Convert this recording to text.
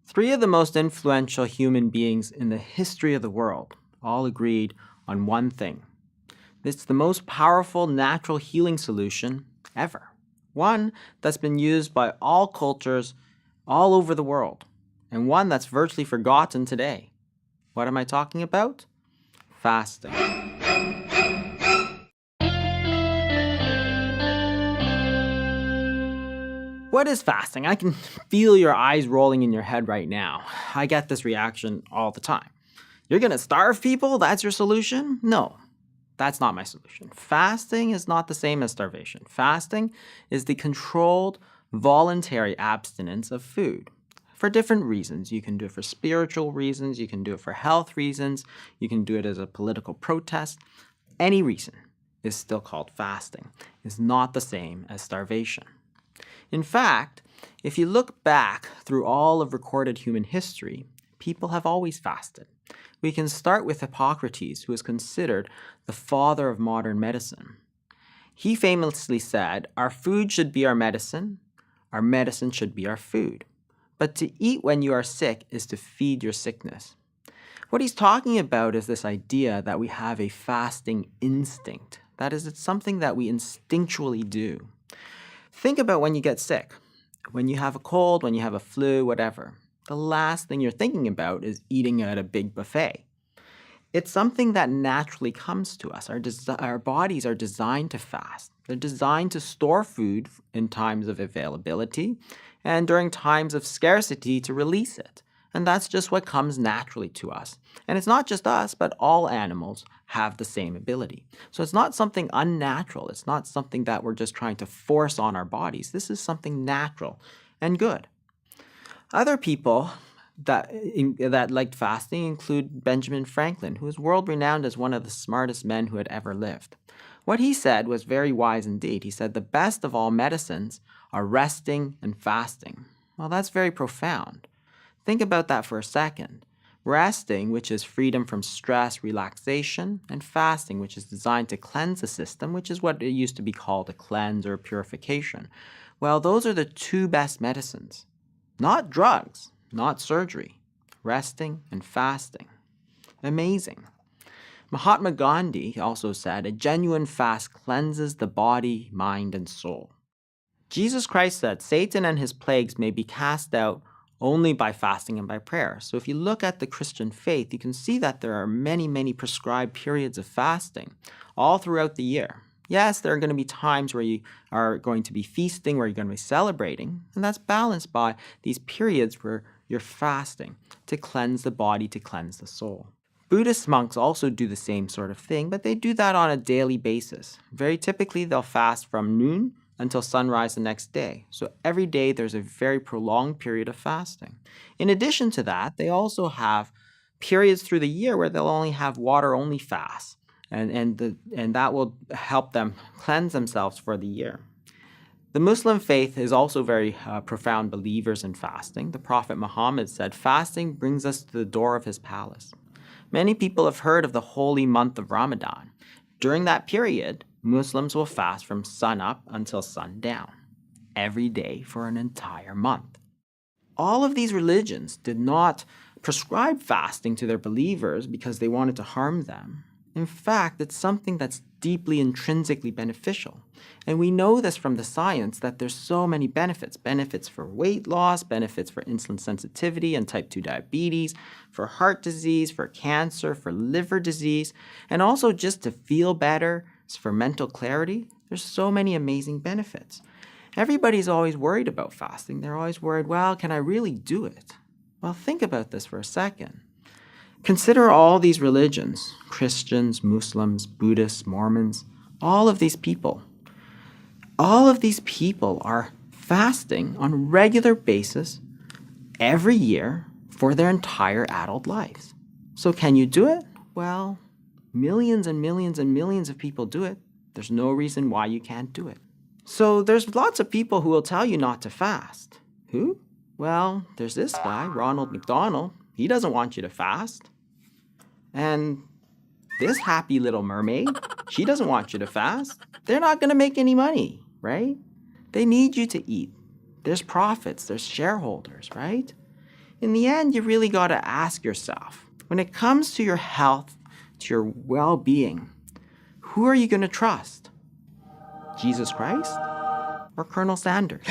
Three of the most influential human beings in the history of the world all agreed on one thing. It's the most powerful natural healing solution ever. One that's been used by all cultures all over the world, and one that's virtually forgotten today. What am I talking about? Fasting. What is fasting? I can feel your eyes rolling in your head right now. I get this reaction all the time. You're gonna starve people? That's your solution? No, that's not my solution. Fasting is not the same as starvation. Fasting is the controlled, voluntary abstinence of food for different reasons. You can do it for spiritual reasons, you can do it for health reasons, you can do it as a political protest. Any reason is still called fasting. It's not the same as starvation. In fact, if you look back through all of recorded human history, people have always fasted. We can start with Hippocrates, who is considered the father of modern medicine. He famously said, "Our food should be our medicine should be our food. But to eat when you are sick is to feed your sickness." What he's talking about is this idea that we have a fasting instinct. That is, it's something that we instinctually do. Think about when you get sick, when you have a cold, when you have a flu, whatever. The last thing you're thinking about is eating at a big buffet. It's something that naturally comes to us. Our bodies are designed to fast. They're designed to store food in times of availability and during times of scarcity to release it. And that's just what comes naturally to us. And it's not just us, but all animals have the same ability. So it's not something unnatural. It's not something that we're just trying to force on our bodies. This is something natural and good. Other people that liked fasting include Benjamin Franklin, who is world-renowned as one of the smartest men who had ever lived. What he said was very wise indeed. He said, "The best of all medicines are resting and fasting." Well, that's very profound. Think about that for a second. Resting, which is freedom from stress, relaxation, and fasting, which is designed to cleanse the system, which is what it used to be called a cleanse or a purification. Well, those are the two best medicines. Not drugs, not surgery. Resting and fasting. Amazing. Mahatma Gandhi also said, "A genuine fast cleanses the body, mind, and soul." Jesus Christ said, "Satan and his plagues may be cast out only by fasting and by prayer." So if you look at the Christian faith, you can see that there are many, many prescribed periods of fasting all throughout the year. Yes, there are going to be times where you are going to be feasting, where you're going to be celebrating, and that's balanced by these periods where you're fasting to cleanse the body, to cleanse the soul. Buddhist monks also do the same sort of thing, but they do that on a daily basis. Very typically, they'll fast from noon until sunrise the next day. So every day there's a very prolonged period of fasting. In addition to that, they also have periods through the year where they'll only have water-only fasts, and that will help them cleanse themselves for the year. The Muslim faith is also very profound believers in fasting. The Prophet Muhammad said, "Fasting brings us to the door of his palace." Many people have heard of the holy month of Ramadan. During that period, Muslims will fast from sunup until sundown, every day for an entire month. All of these religions did not prescribe fasting to their believers because they wanted to harm them. In fact, it's something that's deeply intrinsically beneficial. And we know this from the science that there's so many benefits. Benefits for weight loss, benefits for insulin sensitivity and type 2 diabetes, for heart disease, for cancer, for liver disease, and also just to feel better, for mental clarity. There's so many amazing benefits. Everybody's always worried about fasting. They're always worried, well, can I really do it? Well, think about this for a second. Consider all these religions, Christians, Muslims, Buddhists, Mormons, all of these people. All of these people are fasting on a regular basis every year for their entire adult lives. So can you do it? Well, millions and millions and millions of people do it. There's no reason why you can't do it. So there's lots of people who will tell you not to fast. Who? Well, there's this guy, Ronald McDonald. He doesn't want you to fast. And this happy little mermaid, she doesn't want you to fast. They're not going to make any money, right? They need you to eat. There's profits, there's shareholders, right? In the end, you really got to ask yourself, when it comes to your health, to your well-being, who are you going to trust? Jesus Christ or Colonel Sanders?